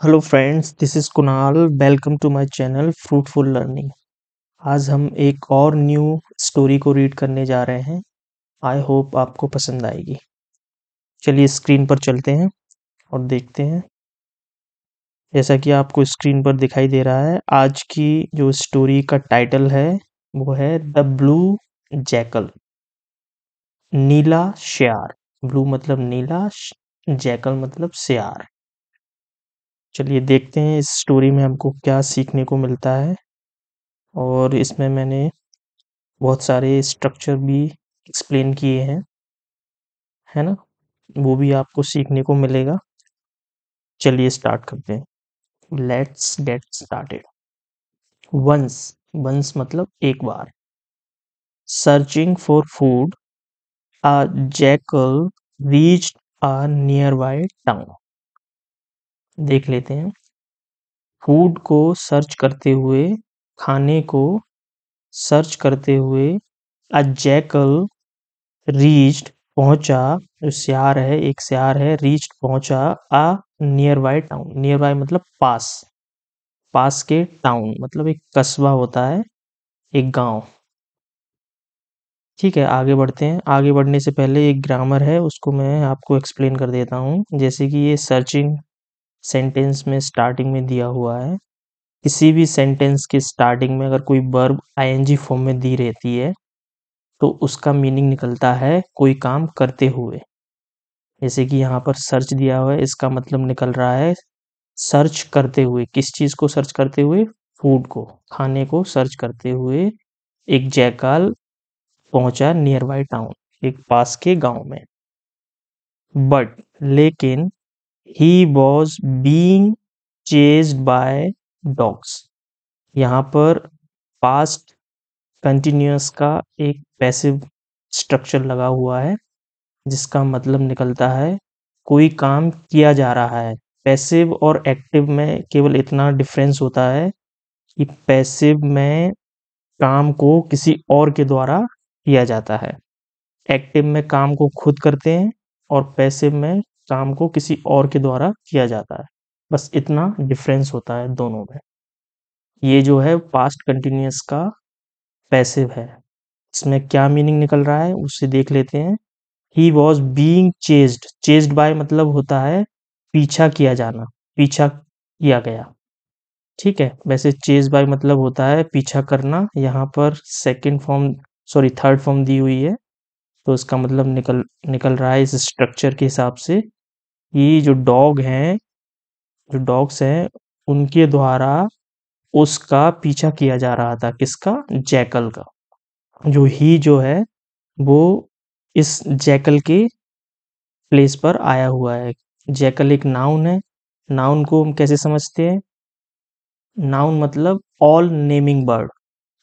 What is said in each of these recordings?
Hello friends, this is Kunal. Welcome to my channel fruitful learning. आज हम एक और न्यू स्टोरी को रीड करने जा रहे हैं। आई होप आपको पसंद आएगी। चलिए स्क्रीन पर चलते हैं और देखते हैं। जैसा कि आपको स्क्रीन पर दिखाई दे रहा है, आज की जो स्टोरी का टाइटल है वो है द ब्लू जैकल। नीला श्यार। ब्लू मतलब नीला, जैकल मतलब श्यार। चलिए देखते हैं इस स्टोरी में हमको क्या सीखने को मिलता है। और इसमें मैंने बहुत सारे स्ट्रक्चर भी एक्सप्लेन किए हैं, है ना? वो भी आपको सीखने को मिलेगा। चलिए स्टार्ट करते हैं। Let's get started. Once. Once मतलब एक बार। Searching for food, a jackal reached a nearby town. देख लेते हैं। फूड को सर्च करते हुए, खाने को सर्च करते हुए, अ जैकल रीच्ड पहुंचा। जो श्यार है, एक श्यार है, रीच्ड पहुंचा अ nearby town. Near by मतलब पास। पास के टाउन मतलब एक कस्बा होता है, एक गांव। ठीक है, आगे बढ़ते हैं। आगे बढ़ने से पहले एक ग्रामर है, उसको मैं आपको एक्सप्लेन कर देता हूँ। जैसे कि ये सर्चिंग सेंटेंस में स्टार्टिंग में दिया हुआ है। किसी भी सेंटेंस के स्टार्टिंग में अगर कोई वर्ब आईएनजी फॉर्म में दी रहती है तो उसका मीनिंग निकलता है कोई काम करते हुए। जैसे कि यहाँ पर सर्च दिया हुआ है, इसका मतलब निकल रहा है सर्च करते हुए। किस चीज को सर्च करते हुए? फूड को, खाने को सर्च करते हुए एक जैकाल पहुंचा नियर बाय टाउन, एक पास के गांव में। बट लेकिन he was being chased by dogs. यहाँ पर पास्ट कंटिन्यूअस का एक पैसिव स्ट्रक्चर लगा हुआ है, जिसका मतलब निकलता है कोई काम किया जा रहा है। पैसिव और एक्टिव में केवल इतना डिफरेंस होता है कि पैसिव में काम को किसी और के द्वारा किया जाता है, एक्टिव में काम को खुद करते हैं, और पैसिव में काम को किसी और के द्वारा किया जाता है। बस इतना डिफरेंस होता है दोनों में। ये जो है पास्ट कंटिन्यूअस का पैसिव है। इसमें क्या मीनिंग निकल रहा है उससे देख लेते हैं। He was being chased. Chased by मतलब होता है पीछा किया जाना, पीछा किया गया। ठीक है, वैसे चेज बाय मतलब होता है पीछा करना। यहाँ पर second form, sorry third form दी हुई है, तो इसका मतलब निकल निकल रहा है इस स्ट्रक्चर के हिसाब से कि जो डॉग हैं, जो डॉग्स हैं, उनके द्वारा उसका पीछा किया जा रहा था। किसका? जैकल का। जो ही जो है वो इस जैकल के प्लेस पर आया हुआ है। जैकल एक नाउन है। नाउन को हम कैसे समझते हैं? नाउन मतलब ऑल नेमिंग बर्ड।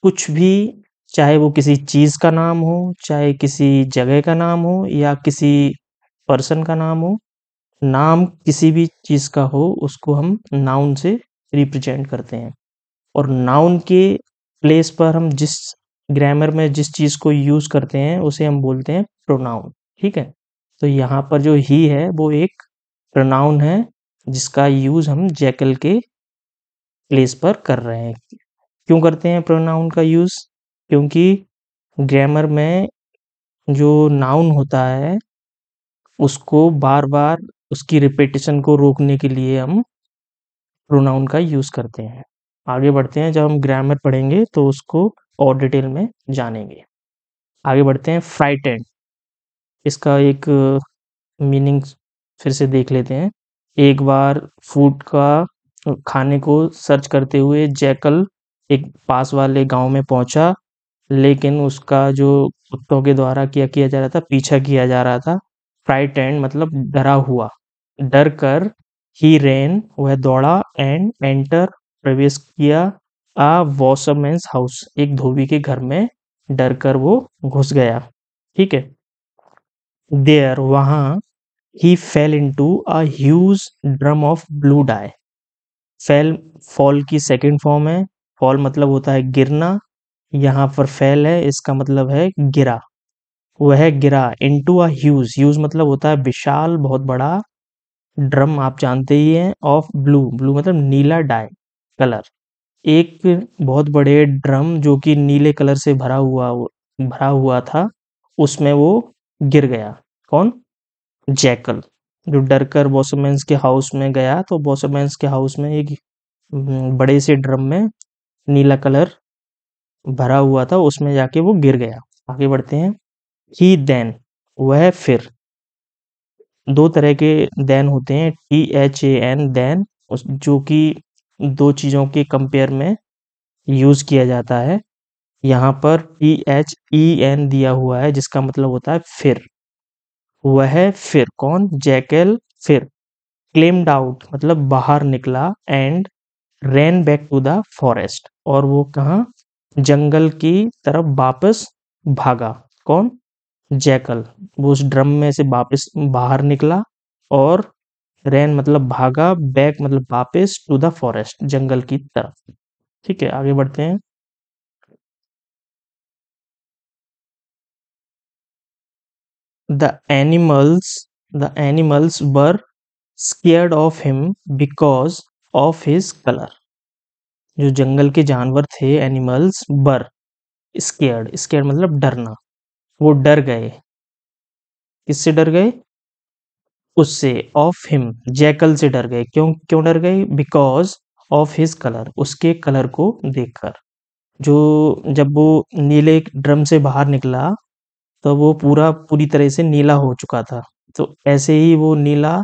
कुछ भी, चाहे वो किसी चीज का नाम हो, चाहे किसी जगह का नाम हो, या किसी पर्सन का नाम हो। नाम किसी भी चीज का हो, उसको हम नाउन से रिप्रेजेंट करते हैं। और नाउन के प्लेस पर हम जिस ग्रामर में जिस चीज को यूज करते हैं उसे हम बोलते हैं प्रोनाउन। ठीक है, तो यहाँ पर जो ही है वो एक प्रोनाउन है, जिसका यूज हम जैकल के प्लेस पर कर रहे हैं। क्यों करते हैं प्रोनाउन का यूज? क्योंकि ग्रामर में जो नाउन होता है उसको बार बार उसकी रिपीटिशन को रोकने के लिए हम प्रोनाउन का यूज करते हैं। आगे बढ़ते हैं, जब हम ग्रामर पढ़ेंगे तो उसको और डिटेल में जानेंगे। आगे बढ़ते हैं। फ्राइटेंड, इसका एक मीनिंग फिर से देख लेते हैं। एक बार फूड का, खाने को सर्च करते हुए जैकल एक पास वाले गांव में पहुंचा, लेकिन उसका जो कुत्तों के द्वारा क्या किया जा रहा था? पीछा किया जा रहा था। फ्राइटेंड मतलब डरा हुआ, डर कर। ही रेन, वह दौड़ा, एंड एंटर प्रवेश किया, अ वॉशरमैन्स हाउस, एक धोबी के घर में डर कर वो घुस गया। ठीक है, देयर वहां, he fell into a huge drum of blue dye. Fell, fall की सेकंड फॉर्म है। फॉल मतलब होता है गिरना, यहाँ पर फेल है, इसका मतलब है गिरा। वह गिरा इनटू अ ह्यूज, ह्यूज मतलब होता है विशाल, बहुत बड़ा, ड्रम आप जानते ही हैं, ऑफ ब्लू, ब्लू मतलब नीला डाई कलर। एक बहुत बड़े ड्रम जो कि नीले कलर से भरा हुआ था, उसमें वो गिर गया। कौन? जैकल। जो डर कर बॉसमैन्स के हाउस में गया, तो बॉसमैन्स के हाउस में एक बड़े से ड्रम में नीला कलर भरा हुआ था, उसमें जाके वो गिर गया। आगे बढ़ते हैं। ही देन, वह फिर। दो तरह के देन होते हैं, THAN देन, जो कि दो चीजों के कंपेयर में यूज किया जाता है। यहाँ पर THEN दिया हुआ है, जिसका मतलब होता है फिर। वह फिर कौन? जैकल फिर क्लेम्ड आउट मतलब बाहर निकला, and ran back to the forest, और वो कहाँ? जंगल की तरफ वापस भागा। कौन? जैकल। वो उस ड्रम में से वापस बाहर निकला, और रैन मतलब भागा, बैक मतलब वापस, टू द फॉरेस्ट जंगल की तरफ। ठीक है, आगे बढ़ते हैं। The animals the animals were scared of him because of his color. जो जंगल के जानवर थे, एनिमल्स, बर स्केयर्ड, स्केयर्ड मतलब डरना, वो डर गए। किससे डर गए? उससे, ऑफ हिम, जैकल से डर गए। क्यों क्यों डर गए? बिकॉज ऑफ हिज कलर, उसके कलर को देखकर। जो जब वो नीले ड्रम से बाहर निकला, तो वो पूरी तरह से नीला हो चुका था। तो ऐसे ही वो नीला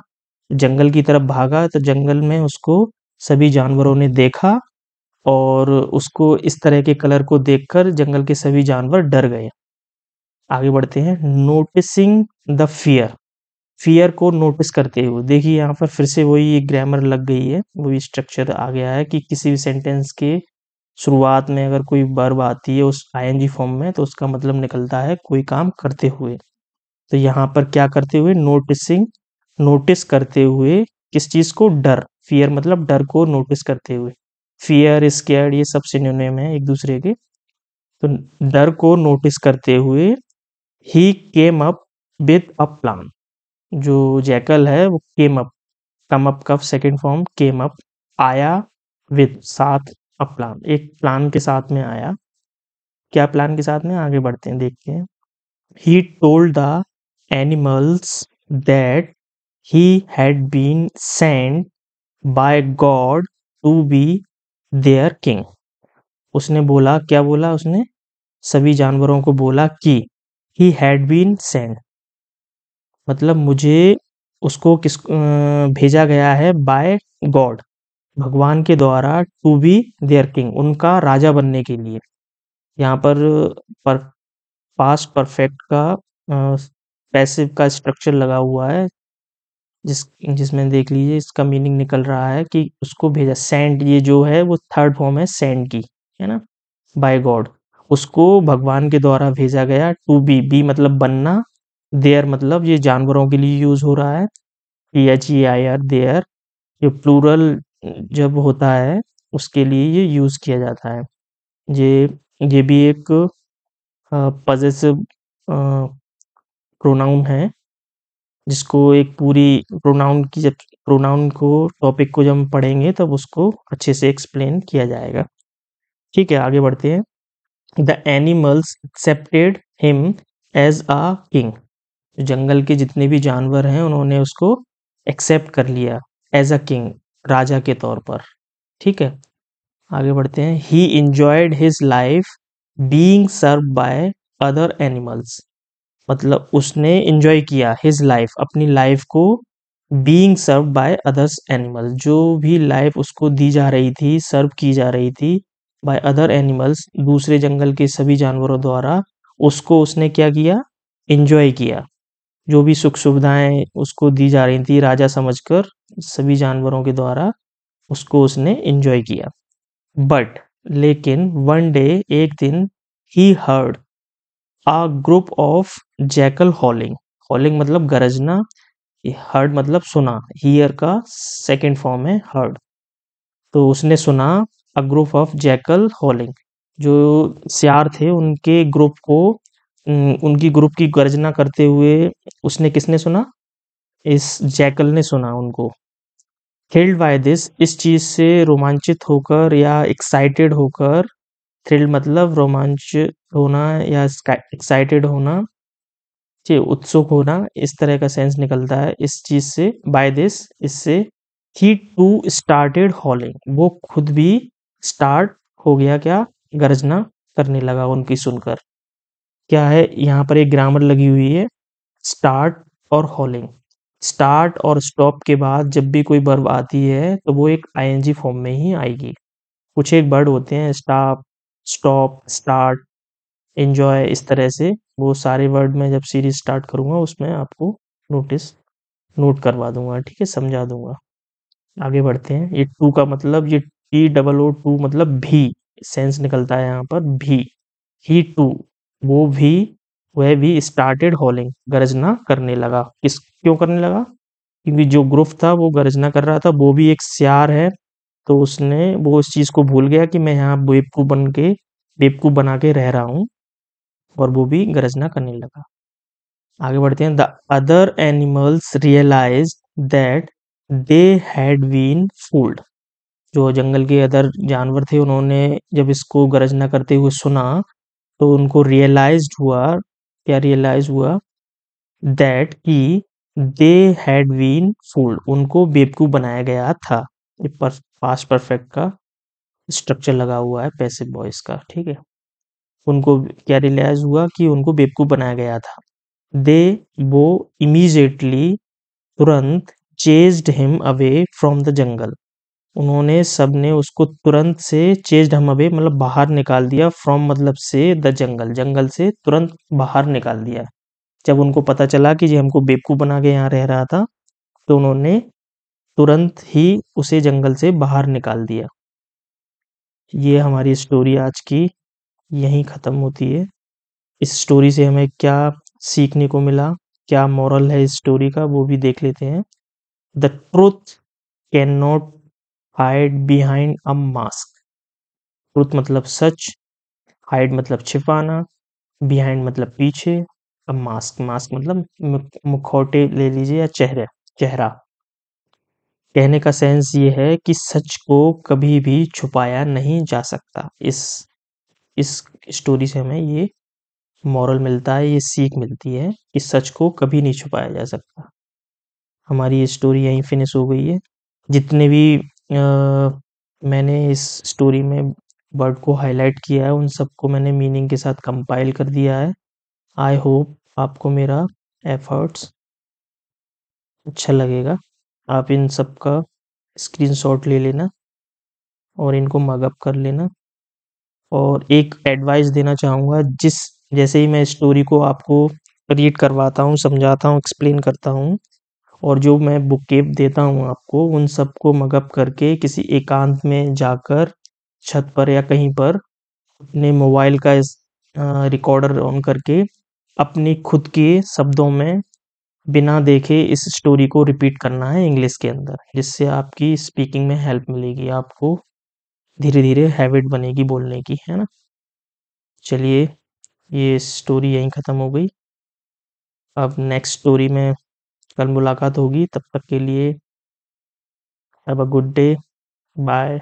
जंगल की तरफ भागा, तो जंगल में उसको सभी जानवरों ने देखा, और उसको इस तरह के कलर को देखकर जंगल के सभी जानवर डर गए। आगे बढ़ते हैं। नोटिसिंग द फियर, फियर को नोटिस करते हुए। देखिए यहाँ पर फिर से वही ग्रामर लग गई है, वही स्ट्रक्चर आ गया है कि किसी भी सेंटेंस के शुरुआत में अगर कोई वर्ब आती है उस ING फॉर्म में, तो उसका मतलब निकलता है कोई काम करते हुए। तो यहाँ पर क्या करते हुए? नोटिसिंग, नोटिस करते हुए। किस चीज को? डर। फियर मतलब डर को नोटिस करते हुए। फियर, स्केर्ड, ये सब सिनोनिम है एक दूसरे के। तो डर को नोटिस करते हुए, he came up with a plan. जो जैकल है वो केम अप, कम अप का सेकंड फॉर्म केम अप, आया, विद साथ, अ प्लान, एक प्लान के साथ में आया। क्या प्लान के साथ में? आगे बढ़ते हैं, देखते हैं। He told the animals that he had been sent by God to be their king. उसने बोला, क्या बोला उसने? सभी जानवरों को बोला कि he had been sent मतलब मुझे, उसको भेजा गया है, बाय गॉड, भगवान के द्वारा, टू बी देयर किंग, उनका राजा बनने के लिए। यहाँ पर पास्ट परफेक्ट का पैसिव का स्ट्रक्चर लगा हुआ है, जिस जिसमें देख लीजिए इसका मीनिंग निकल रहा है कि उसको भेजा। सेंड, ये जो है वो थर्ड फॉर्म है सेंड की, है ना, बाय गॉड। उसको भगवान के द्वारा भेजा गया। टू बी मतलब बनना, देयर मतलब ये जानवरों के लिए यूज हो रहा है, THEIR देयर। ये प्लूरल जब होता है उसके लिए ये यूज किया जाता है। ये ये भी एक पजेसिव प्रोनाउन है, जिसको एक पूरी प्रोनाउन की, जब प्रोनाउन को टॉपिक को जब हम पढ़ेंगे तब उसको अच्छे से एक्सप्लेन किया जाएगा। ठीक है, आगे बढ़ते हैं। The animals accepted him as a king. जंगल के जितने भी जानवर हैं उन्होंने उसको एक्सेप्ट कर लिया, एज अ किंग, राजा के तौर पर। ठीक है, आगे बढ़ते हैं। He enjoyed his life being serve by other animals. मतलब उसने एंजॉय किया हिज लाइफ, अपनी लाइफ को, being serve by others animal, जो भी लाइफ उसको दी जा रही थी, सर्व की जा रही थी, बाय अदर एनिमल्स, दूसरे जंगल के सभी जानवरों द्वारा, उसको उसने क्या किया? एंजॉय किया। जो भी सुख सुविधाएं उसको दी जा रही थी राजा समझकर, सभी जानवरों के द्वारा, उसको उसने एंजॉय किया। बट, लेकिन, वन डे, एक दिन, he heard a group of jackal हॉलिंग। हॉलिंग मतलब गरजना, हर्ड मतलब सुना, हियर का सेकंड फॉर्म है हर्ड। तो उसने सुना, अ ग्रुप ऑफ जैकल हॉलिंग, जो सियार थे उनके ग्रुप को, उनकी ग्रुप की गर्जना करते हुए, उसने, किसने सुना? इस जैकल ने सुना उनको। थ्रिल्ड बाय दिस, इस चीज़ से रोमांचित होकर या एक्साइटेड होकर, थ्रिल्ड मतलब रोमांचित होना या एक्साइटेड होना, जी, उत्सुक होना, इस तरह का सेंस निकलता है इस चीज़ से, बाय दिस, इससे। ही टू स्टार्टेड हॉलिंग, वो खुद भी स्टार्ट हो गया क्या, गर्जना करने लगा उनकी सुनकर। क्या है यहाँ पर एक ग्रामर लगी हुई है, स्टार्ट और हॉलिंग। स्टार्ट और स्टॉप के बाद जब भी कोई वर्ब आती है तो वो एक आईएनजी फॉर्म में ही आएगी। कुछ एक वर्ड होते हैं, स्टॉप, स्टॉप, स्टार्ट, एन्जॉय, इस तरह से। वो सारे वर्ड मैं जब सीरीज़ स्टार्ट करूँगा उसमें आपको नोटिस नोट करवा दूँगा, ठीक है? समझा दूँगा। आगे बढ़ते हैं। ये टू का मतलब, ये टी डबल ओ टू मतलब भी, सेंस निकलता है यहाँ पर भी। ही टू, वो भी, वह भी स्टार्टेड हॉलिंग, गरजना करने लगा। क्यों करने लगा? क्योंकि जो ग्रुप था वो गरजना कर रहा था, वो भी एक सियार है, तो उसने वो इस चीज़ को भूल गया कि मैं यहाँ बेवकूफ़ बना के रह रहा हूँ, और वो भी गरजना करने लगा। आगे बढ़ते हैं। The other animals realised that they had been fooled, जो जंगल के अदर जानवर थे उन्होंने जब इसको गरजना करते हुए सुना तो उनको रियलाइज्ड हुआ, क्या रियलाइज हुआ, दैट कि दे हैड बीन फूल्ड, उनको बेवकूफ बनाया गया था। ये पास्ट परफेक्ट का स्ट्रक्चर लगा हुआ है पैसिव वॉइस का, ठीक है। उनको क्या रियलाइज हुआ कि उनको बेवकूफ बनाया गया था। दे, वो इमीजिएटली, तुरंत, chased him away from the jungle, उन्होंने सबने उसको तुरंत से, चेज्ड हिम अवे मतलब बाहर निकाल दिया, फ्रॉम मतलब से, द जंगल, जंगल से तुरंत बाहर निकाल दिया। जब उनको पता चला कि ये हमको बेवकूफ बना के यहाँ रह रहा था, तो उन्होंने तुरंत ही उसे जंगल से बाहर निकाल दिया। ये हमारी स्टोरी आज की यहीं ख़त्म होती है। इस स्टोरी से हमें क्या सीखने को मिला, क्या मॉरल है इस स्टोरी का, वो भी देख लेते हैं। The truth can not hide behind a mask. Truth मतलब सच, हाइड मतलब छिपाना, बिहाइंड मतलब पीछे, अ मास्क, मास्क मतलब मुखौटे ले लीजिए, या चेहरा। कहने का सेंस ये है कि सच को कभी भी छुपाया नहीं जा सकता। इस स्टोरी से हमें ये मॉरल मिलता है, ये सीख मिलती है कि सच को कभी नहीं छुपाया जा सकता। हमारी ये स्टोरी यहीं फिनिश हो गई है। जितने भी मैंने इस स्टोरी में वर्ड को हाईलाइट किया है उन सबको मैंने मीनिंग के साथ कंपाइल कर दिया है। आई होप आपको मेरा एफर्ट्स अच्छा लगेगा। आप इन सब का स्क्रीनशॉट ले लेना और इनको मग अप कर लेना। और एक एडवाइस देना चाहूँगा, जैसे ही मैं स्टोरी को आपको रीड करवाता हूँ, समझाता हूँ, एक्सप्लेन करता हूँ, और जो मैं बुकेप देता हूँ आपको, उन सबको मग अप करके किसी एकांत में जाकर, छत पर या कहीं पर, अपने मोबाइल का रिकॉर्डर ऑन करके अपनी खुद के शब्दों में बिना देखे इस स्टोरी को रिपीट करना है इंग्लिश के अंदर, जिससे आपकी स्पीकिंग में हेल्प मिलेगी, आपको धीरे-धीरे हैबिट बनेगी बोलने की, है ना? चलिए, ये स्टोरी यहीं ख़त्म हो गई। अब नेक्स्ट स्टोरी में कल मुलाकात होगी, तब तक के लिए have a good day, bye.